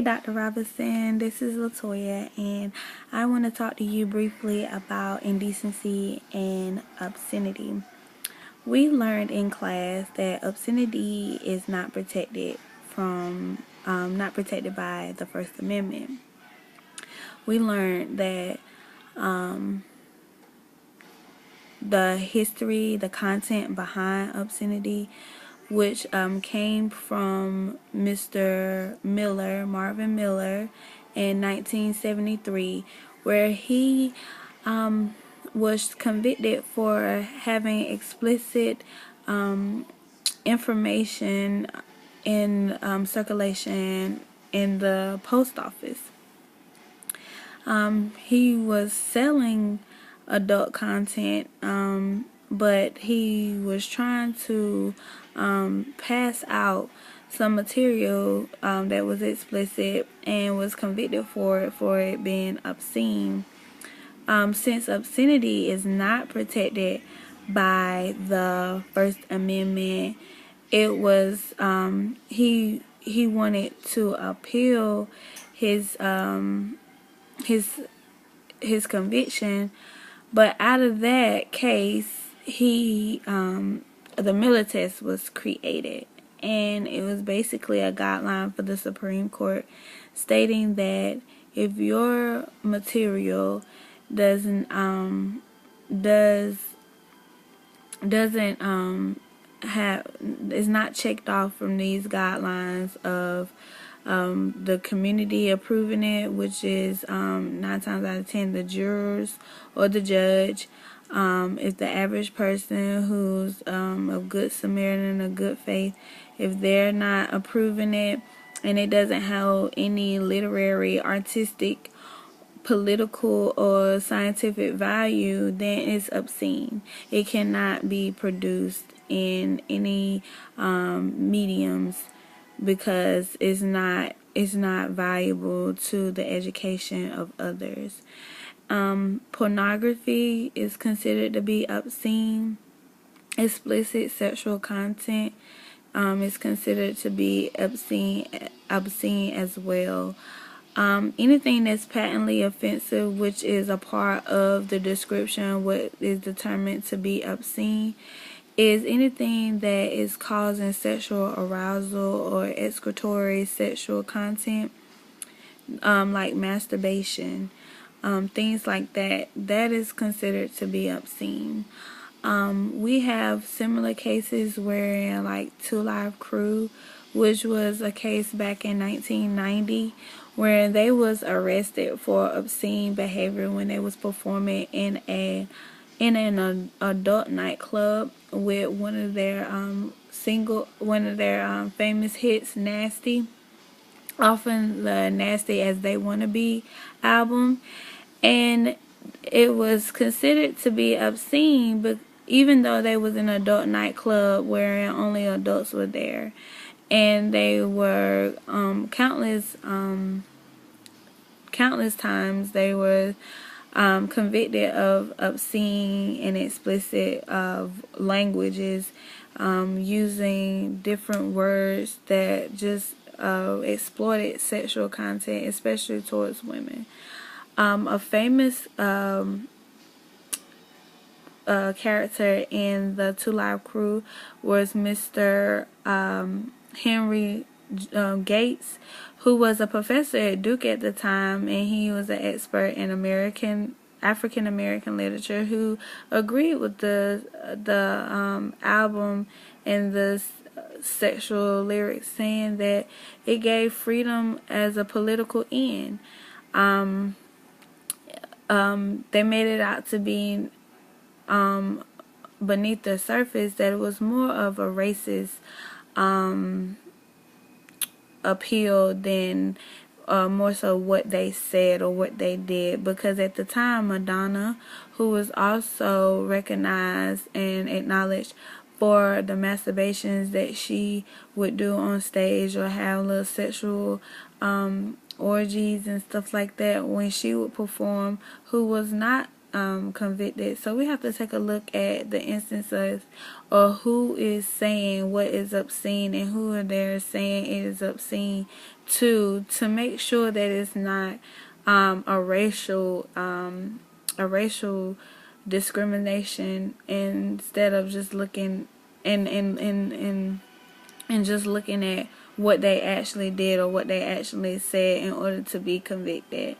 Dr. Robinson, this is Latoya, and I want to talk to you briefly about indecency and obscenity. We learned in class that obscenity is not protected by the First Amendment. We learned that the history, the content behind obscenity, which came from Mr. Miller, Marvin Miller, in 1973, where he was convicted for having explicit information in circulation in the post office. He was selling adult content, but he was trying to pass out some material that was explicit and was convicted for it being obscene. Since obscenity is not protected by the First Amendment, it was he wanted to appeal his conviction, but out of that case, the Miller test was created, and it was basically a guideline for the Supreme Court stating that if your material is not checked off from these guidelines of the community approving it, which is 9 times out of 10 the jurors or the judge, if the average person who's of good Samaritan, of good faith, if they're not approving it and it doesn't hold any literary, artistic, political, or scientific value, then it's obscene. It cannot be produced in any mediums because it's not valuable to the education of others. Pornography is considered to be obscene. Explicit sexual content is considered to be obscene as well. Anything that's patently offensive, which is a part of the description, what is determined to be obscene, is anything that is causing sexual arousal or excretory sexual content, like masturbation, things like that. That is considered to be obscene. We have similar cases where, like 2 Live Crew, which was a case back in 1990, where they was arrested for obscene behavior when they was performing in an adult nightclub with one of their famous hits, Nasty, often the Nasty As They Wanna Be album, and it was considered to be obscene, but even though they was in an adult nightclub wherein only adults were there, and they were countless times they were convicted of obscene and explicit languages, using different words that just exploited sexual content, especially towards women. A famous character in the 2 Live Crew was Mr. Henry Gates, who was a professor at Duke at the time, and he was an expert in African American literature, who agreed with the album and the sexual lyrics, saying that it gave freedom as a political end. They made it out to be beneath the surface that it was more of a racist appeal than more so what they said or what they did, because at the time Madonna, who was also recognized and acknowledged for the masturbations that she would do on stage or have little sexual orgies and stuff like that when she would perform, who was not convicted. So we have to take a look at the instances or who is saying what is obscene and who they're saying it is obscene to make sure that it's not a racial discrimination, instead of just looking and just looking at what they actually did or what they actually said in order to be convicted.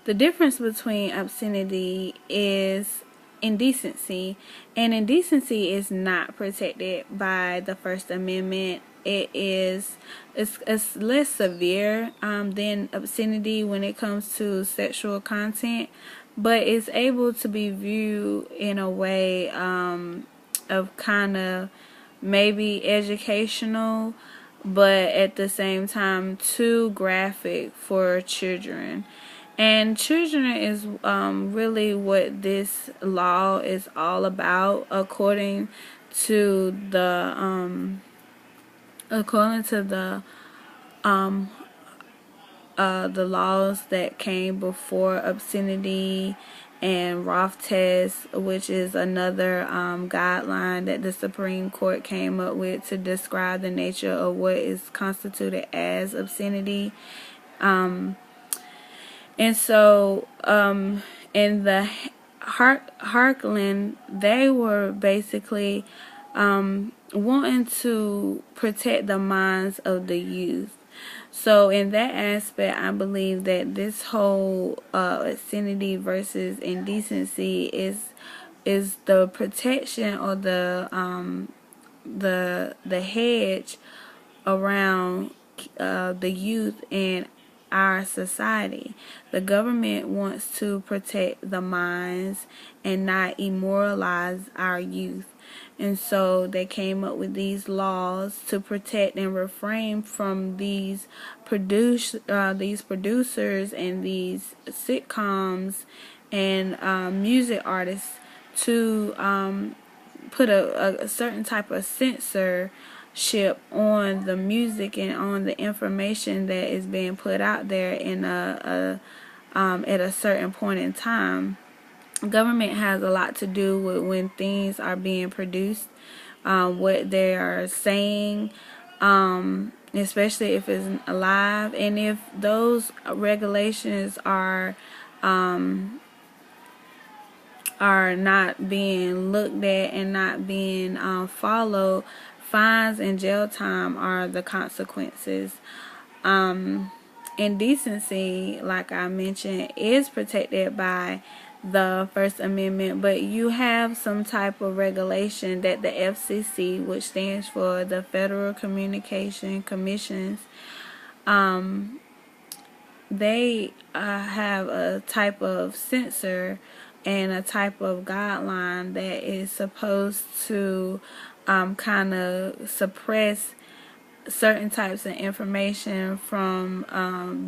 The difference between obscenity is indecency, and indecency is not protected by the First Amendment. It's less severe than obscenity when it comes to sexual content, but it's able to be viewed in a way of kind of maybe educational, but at the same time too graphic for children. And children is really what this law is all about, according to the laws that came before obscenity and Roth test, which is another guideline that the Supreme Court came up with to describe the nature of what is constituted as obscenity. And so in the Harkland, they were basically wanting to protect the minds of the youth. So in that aspect, I believe that this whole obscenity versus indecency is the protection or the hedge around the youth in our society. The government wants to protect the minds and not immoralize our youth. And so they came up with these laws to protect and refrain from these producers and these sitcoms and music artists to put a certain type of censorship on the music and on the information that is being put out there in at a certain point in time. Government has a lot to do with when things are being produced, what they are saying, especially if it's live, and if those regulations are not being looked at and not being followed, fines and jail time are the consequences. Indecency, like I mentioned, is protected by the First Amendment, but you have some type of regulation that the FCC, which stands for the Federal Communication Commissions, they have a type of censor and a type of guideline that is supposed to kind of suppress certain types of information from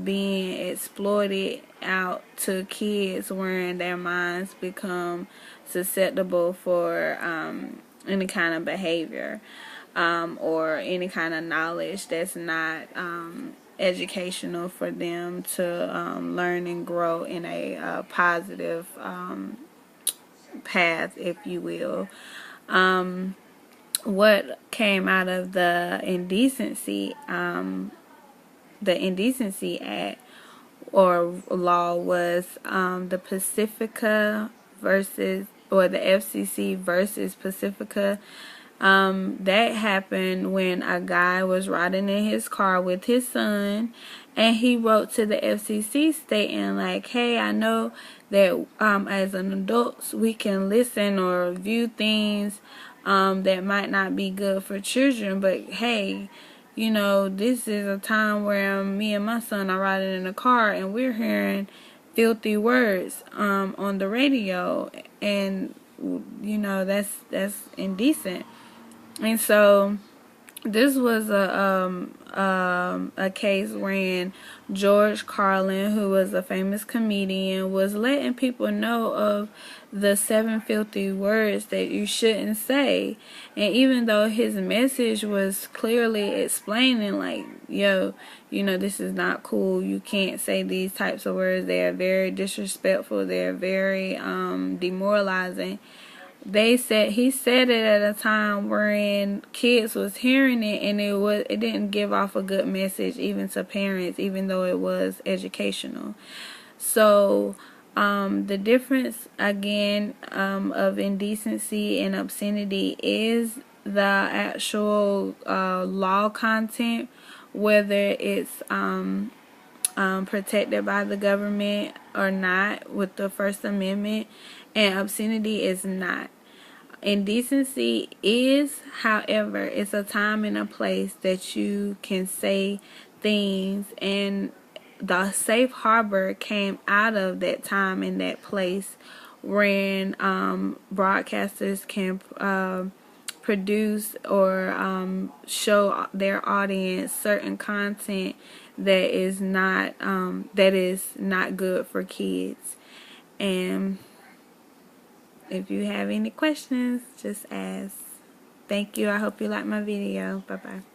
being exploited out to kids, wherein their minds become susceptible for any kind of behavior or any kind of knowledge that's not educational for them to learn and grow in a positive path, if you will. What came out of the Indecency Act or law was the Pacifica versus, or the FCC versus Pacifica. That happened when a guy was riding in his car with his son, and he wrote to the FCC stating like, hey, I know that as an adults we can listen or view things that might not be good for children, but hey, you know, this is a time where me and my son are riding in a car and we're hearing filthy words on the radio, and you know, that's indecent. And so This was a case wherein George Carlin, who was a famous comedian, was letting people know of the 7 filthy words that you shouldn't say. And even though his message was clearly explaining, like, yo, you know, this is not cool, you can't say these types of words, they are very disrespectful, they're very demoralizing. He said it at a time wherein kids was hearing it, and it didn't give off a good message even to parents, even though it was educational. So the difference again of indecency and obscenity is the actual law content, whether it's protected by the government or not with the First Amendment, and obscenity is not. Indecency is, however, it's a time and a place that you can say things, and the safe harbor came out of that time and that place when broadcasters can produce or show their audience certain content that is not good for kids. And if you have any questions, just ask. Thank you. I hope you like my video. Bye-bye.